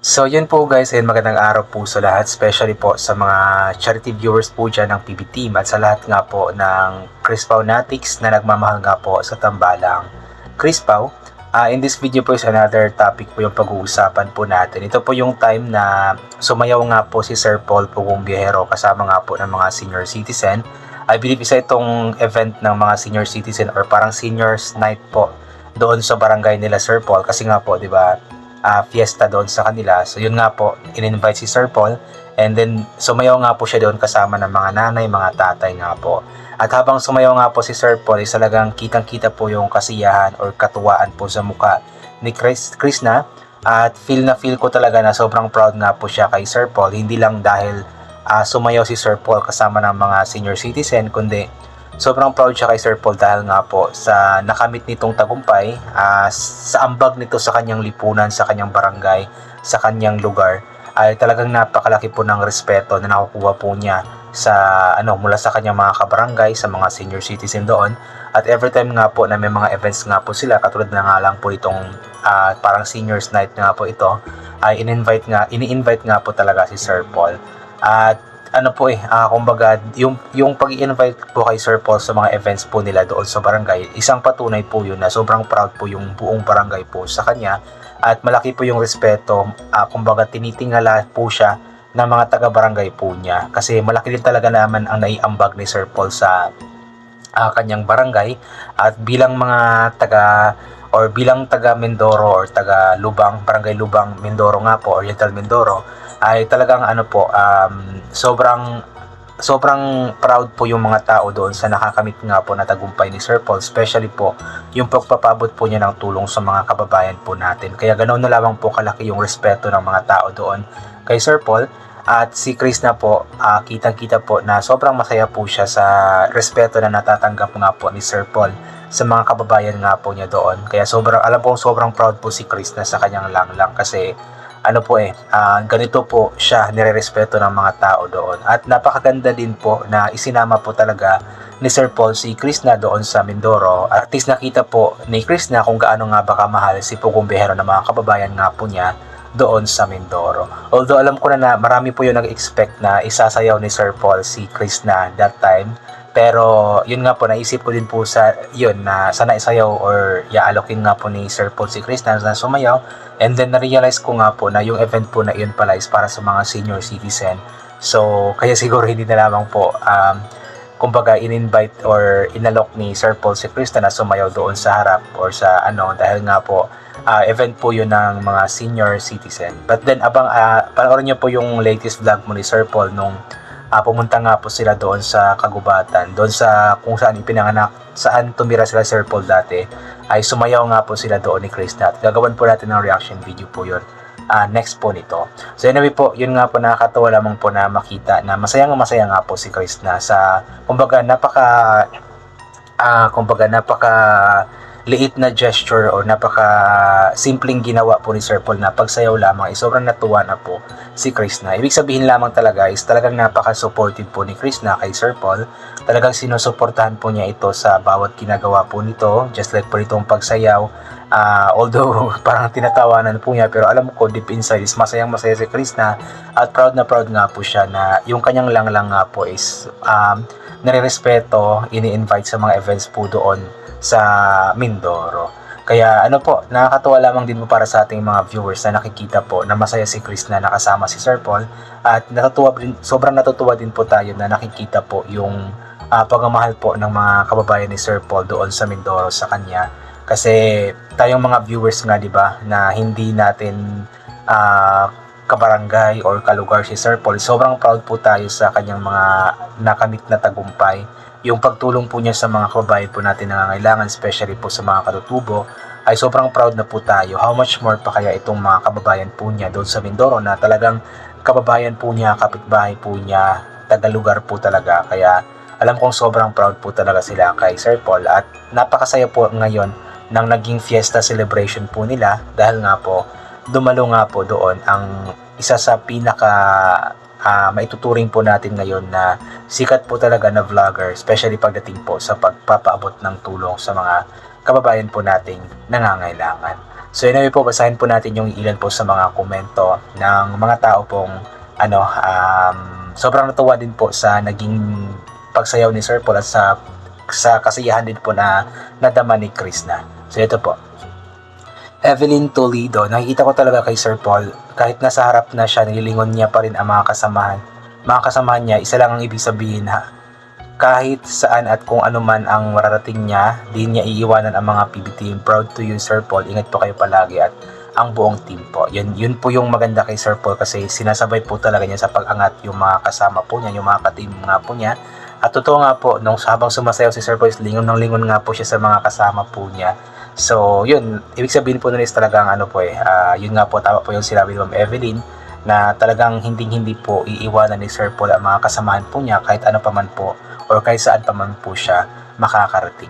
So yun po guys, and magandang araw po sa lahat, especially po sa mga charity viewers po dyan ng PB Team at sa lahat nga po ng Chris Paunatics na nagmamahal nga po sa tambalang Chris Pau. In this video po is another topic po yung pag-uusapan po natin. Ito po yung time na sumayaw nga po si Sir Paul Pugong Biyahero kasama nga po ng mga senior citizen. I believe isa itong event ng mga senior citizen or parang seniors night po doon sa barangay nila Sir Paul kasi nga po 'di ba fiesta doon sa kanila. So yun nga po, in-invite si Sir Paul and then sumayaw nga po siya doon kasama ng mga nanay, mga tatay nga po. At habang sumayaw nga po si Sir Paul, is talagang kitang-kita po yung kasiyahan or katuwaan po sa mukha ni Chris na. At feel ko talaga na sobrang proud nga po siya kay Sir Paul. Hindi lang dahil sumayaw si Sir Paul kasama ng mga senior citizen, kundi sobrang proud siya kay Sir Paul dahil nga po sa nakamit nitong tagumpay, sa ambag nito sa kanyang lipunan, sa kanyang barangay, sa kanyang lugar, ay talagang napakalaki po ng respeto na nakukuha po niya sa mula sa kanyang mga kabarangay, sa mga senior citizen doon. At every time nga po na may mga events nga po sila, katulad na nga lang po itong parang seniors night nga po ito, ay ini-invite nga po talaga si Sir Paul. At kumbaga, yung pag-i-invite po kay Sir Paul sa mga events po nila doon sa barangay, isang patunay po yun na sobrang proud po yung buong barangay po sa kanya at malaki po yung respeto, kumbaga tinitingala po siya ng mga taga-barangay po niya kasi malaki din talaga naman ang naiambag ni Sir Paul sa kanyang barangay at bilang taga Mindoro or taga Lubang, Barangay Lubang Mindoro nga po, Oriental Mindoro, ay talagang sobrang proud po yung mga tao doon sa nakakamit nga po na tagumpay ni Sir Paul, especially po yung pagpapabot po niya ng tulong sa mga kababayan po natin. Kaya ganoon na lamang po kalaki yung respeto ng mga tao doon kay Sir Paul. At si Chris na po, kitang-kita po na sobrang masaya po siya sa respeto na natatanggap nga po ni Sir Paul sa mga kababayan nga po niya doon. Kaya sobrang proud po si Chris na sa kanyang langlang kasi ganito po siya nirerespeto ng mga tao doon. At napakaganda din po na isinama po talaga ni Sir Paul si Chris na doon sa Mindoro. At least nakita po ni Chris na kung gaano nga ba kamahal si Pugong Biyahero ng mga kababayan nga po niya doon sa Mindoro. Although alam ko na marami po yung nag-expect na isasayaw ni Sir Paul si Chris na that time. Pero yun nga po, naisip ko din po na sana isayaw or iaalokin nga po ni Sir Paul si Chris na sumayaw. And then na-realize ko nga po na yung event po na yun pala is para sa mga senior citizen. So kaya siguro hindi na lamang po kumbaga in-invite or inalok ni Sir Paul si Chris na sumayaw doon sa harap or sa dahil nga po event po yun ng mga senior citizen. But then panoorin nyo po yung latest vlog mo ni Sir Paul nung pumunta nga po sila doon sa Kagubatan, doon sa kung saan ipinanganak, saan tumira sila Sir Paul dati, ay sumayaw nga po sila doon ni Chris na. Gagawan po natin ng reaction video po yun next po nito. So anyway po, yun nga po, nakakatawa lamang po na makita na masaya nga po si Chris na sa kumbaga napaka liit na gesture o napaka simpleng ginawa po ni Sir Paul na pagsayaw lamang ay sobrang natuwa na po si Chris na. Ibig sabihin lamang talaga is talagang napaka-supportive po ni Chris na kay Sir Paul. Talagang sinusuportahan po niya ito sa bawat ginagawa po nito, just like po itong pagsayaw. Although parang tinatawanan po niya, pero alam ko deep inside is masayang masaya si Chris na at proud nga po siya na yung kanyang langlang nga po is nare-respeto, ini-invite sa mga events po doon sa Mindoro. Kaya nakakatuwa lamang din po para sa ating mga viewers na nakikita po na masaya si Chris na nakasama si Sir Paul at sobrang natutuwa din po tayo na nakikita po yung pagmamahal po ng mga kababayan ni Sir Paul doon sa Mindoro sa kanya. Kasi tayong mga viewers nga, di ba, na hindi natin kabarangay or kalugar si Sir Paul, sobrang proud po tayo sa kanyang mga nakamit na tagumpay. Yung pagtulong po niya sa mga kababayan po natin na nangangailangan, especially po sa mga katutubo, ay sobrang proud na po tayo. How much more pa kaya itong mga kababayan po niya doon sa Mindoro na talagang kababayan po niya, kapitbahay po niya, tagalugar po talaga. Kaya alam kong sobrang proud po talaga sila kay Sir Paul at napakasaya po ngayon ng naging fiesta celebration po nila dahil nga po dumalo nga po doon ang isa sa maituturing po natin ngayon na sikat po talaga na vlogger, especially pagdating po sa pagpapaabot ng tulong sa mga kababayan po nating nangangailangan. So anyway po, basahin po natin yung ilan po sa mga komento ng mga tao pong sobrang natuwa din po sa naging pagsayaw ni Sir Paul at sa kasiyahan din po na nadama ni Krishna. So ito po. Evelyn Toledo, nakikita ko talaga kay Sir Paul, kahit nasa harap na siya, nililingon niya pa rin ang mga kasamahan. Mga kasamahan niya, isa lang ang ibig sabihin ha. Kahit saan at kung ano man ang mararating niya, di niya iiwanan ang mga PB team. Proud to you, Sir Paul. Ingat po kayo palagi at ang buong team po. Yun po yung maganda kay Sir Paul kasi sinasabay po talaga niya sa pag-angat yung mga kasama po niya, yung mga ka-team nga po niya. At totoo nga po, nung habang sumasayaw si Sir Paul, lingon ng lingon nga po siya sa mga kasama po niya. So, yun, ibig sabihin po nun is talagang yun nga po, tama po yung sinabi ni Ma'am Evelyn, na talagang hindi po iiwanan ni Sir Paul ang mga kasamahan po niya kahit ano pa man po or kahit saan pa man po siya makakarating.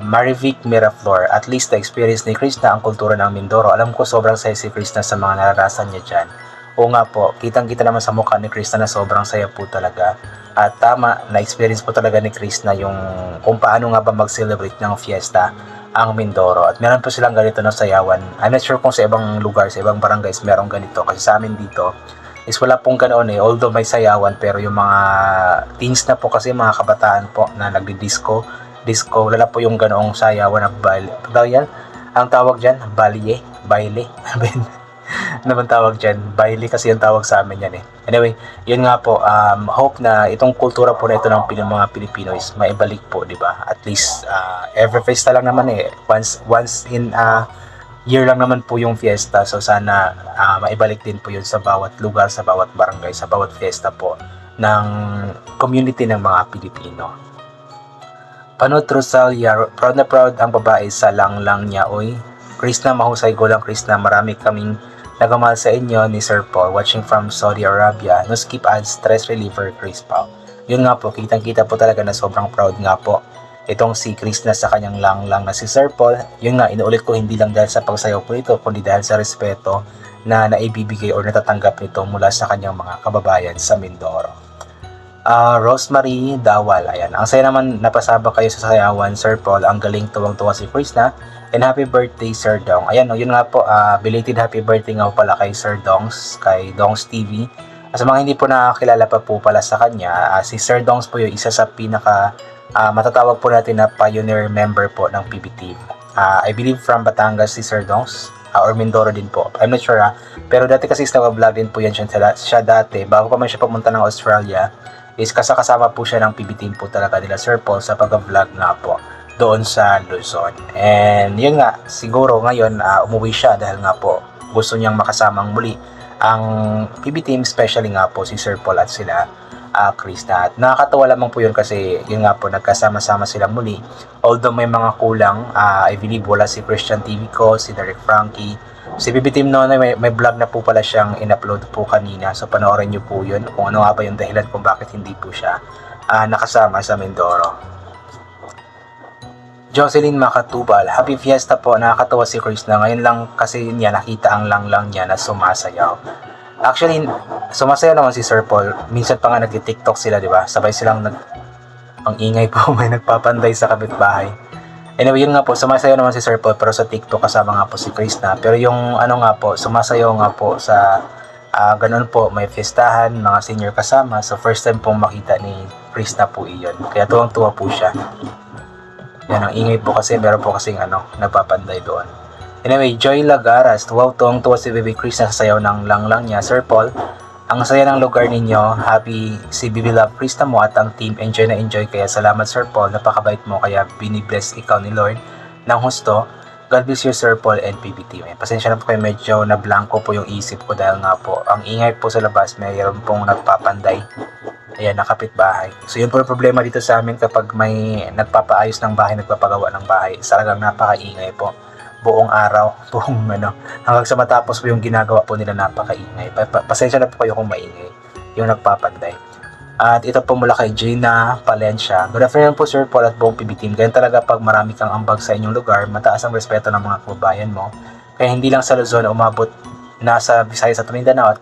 Marivic Miraflor, at least the experience ni Krishna ang kultura ng Mindoro. Alam ko sobrang saya si Krishna sa mga naranasan niya dyan. Oo nga po, kitang-kita naman sa mukha ni Krishna na sobrang saya po talaga. At tama, na-experience po talaga ni Krishna yung kung paano nga ba mag-celebrate ng fiesta ang Mindoro. At meron po silang ganito na sayawan. I'm not sure kung sa ibang lugar, sa ibang barangays meron ganito. Kasi sa amin dito is wala pong ganoon eh. Although may sayawan, pero yung mga teens na po kasi, mga kabataan po na nagdi-disco, wala po yung ganoong sayawan na baile. Ang tawag dyan, baile. Ano bang tawag dyan? Baile kasi yung tawag sa amin yan eh. Anyway, yun nga po, hope na itong kultura po na ito ng mga Pilipino is maibalik po, di ba? At least, every fiesta lang naman eh. Once in a year lang naman po yung fiesta. So sana maibalik din po yun sa bawat lugar, sa bawat barangay, sa bawat fiesta po ng community ng mga Pilipino. Panot Rosalia, proud na proud ang babae sa lang niya, oy. Krishna, mahusay ko lang Krishna, marami kaming nagamahal sa inyo ni Sir Paul, watching from Saudi Arabia. No skip ads, stress reliever, Chris Paul. Yun nga po, kitang-kita po talaga na sobrang proud nga po itong si Krishna sa kanyang lang na si Sir Paul. Yun nga, inuulit ko, hindi lang dahil sa pagsayaw po nito, kundi dahil sa respeto na naibibigay o natatanggap nito mula sa kanyang mga kababayan sa Mindoro. Rosemary Dawal, ayan. Ang saya naman napasaba kayo sa sayawan, Sir Paul. Ang galing, tuwang-tuwa si Krishna. And happy birthday, Sir Dong. Ayan, yun nga po, belated happy birthday nga pala kay Sir Dongs, kay Dongs TV. Sa mga hindi po nakakilala pa po pala sa kanya, si Sir Dongs po yung isa sa pinaka matatawag po natin na pioneer member po ng PB team. I believe from Batangas si Sir Dongs, or Mindoro din po. I'm not sure pero dati kasi nag-vlog din po yan siya dati, bago pa man siya pumunta ng Australia, is kasama po siya ng PB team po talaga nila Sir Paul sa pag-vlog nga po doon sa Luzon. And yun nga, siguro ngayon umuwi siya dahil nga po gusto niyang makasamang muli ang PB team, especially nga po si Sir Paul at sila Krishna. At nakakatawa lamang po yun kasi yun nga po, nagkasama-sama silang muli. Although may mga kulang, I believe wala si Christian TV ko, si Derek Frankie, si PB team noon, may vlog na po pala siyang in-upload po kanina. So panoorin niyo po yun kung ano nga ba yung dahilan kung bakit hindi po siya nakasama sa Mindoro. Jocelyn Makatubal, happy fiesta po. Nakakatawa si Krishna. Ngayon lang kasi niya nakita ang lang niya na sumasayaw. Actually, sumasayaw naman si Sir Paul. Minsan pa nga nag-TikTok sila, di ba? Sabay silang ang ingay po, may nagpapanday sa kapitbahay. Anyway, yun nga po, sumasayaw naman si Sir Paul pero sa TikTok kasama nga po si Krishna. Pero yung nga po, sumasayaw nga po sa ganun po, may fiestahan, mga senior kasama. So first time pong makita ni Krishna po iyon. Kaya tuwang-tuwa po siya. Yan, ang ingay po kasi, meron po kasing nagpapanday doon. Anyway, Joy Lagaras, tuwang-tuwa si Baby Krishna sa sayaw ng lang niya. Sir Paul, ang saya ng lugar ninyo. Happy si Bibi Love Krishna mo at ang team. Enjoy na enjoy. Kaya salamat Sir Paul. Napakabait mo. Kaya binibless ikaw ni Lord ng husto. God bless you Sir Paul and PB team. Pasensya na po kayo, medyo na blanco po yung isip ko dahil nga po ang ingay po sa labas. Mayroon pong nagpapanday. Ayan, nakapit bahay. So yun po yung problema dito sa amin kapag may nagpapaayos ng bahay, nagpapagawa ng bahay. Talagang napakaingay po. Buong araw, hanggang sa matapos po yung ginagawa po nila, napakaingay. Pasensya na po kayo kung maingay yung nagpapanday. At ito po mula kay Gina Palencia. Good afternoon po Sir Paul at buong PB team. Ganyan talaga pag marami kang ambag sa inyong lugar, mataas ang respeto ng mga kababayan mo. Kaya hindi lang sa Luzon umabot nasa Visayas at Mindanao at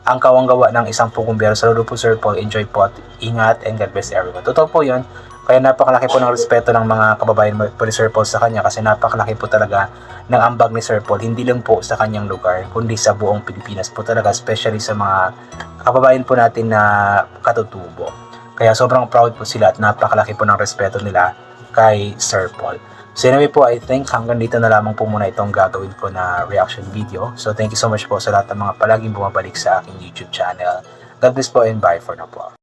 ang kawanggawa ng isang pukumbero. Saludo po Sir Paul, enjoy po at ingat and God bless everyone. Totoo po yun. Kaya napakalaki po ng respeto ng mga kababayan po ni Sir Paul sa kanya kasi napakalaki po talaga ng ambag ni Sir Paul, hindi lang po sa kanyang lugar, kundi sa buong Pilipinas po talaga, especially sa mga kababayan po natin na katutubo. Kaya sobrang proud po sila at napakalaki po ng respeto nila kay Sir Paul. So anyway po, I think hanggang dito na lamang po muna itong gagawin ko na reaction video. So thank you so much po sa lahat ng mga palaging bumabalik sa aking YouTube channel. God bless po and bye for now po.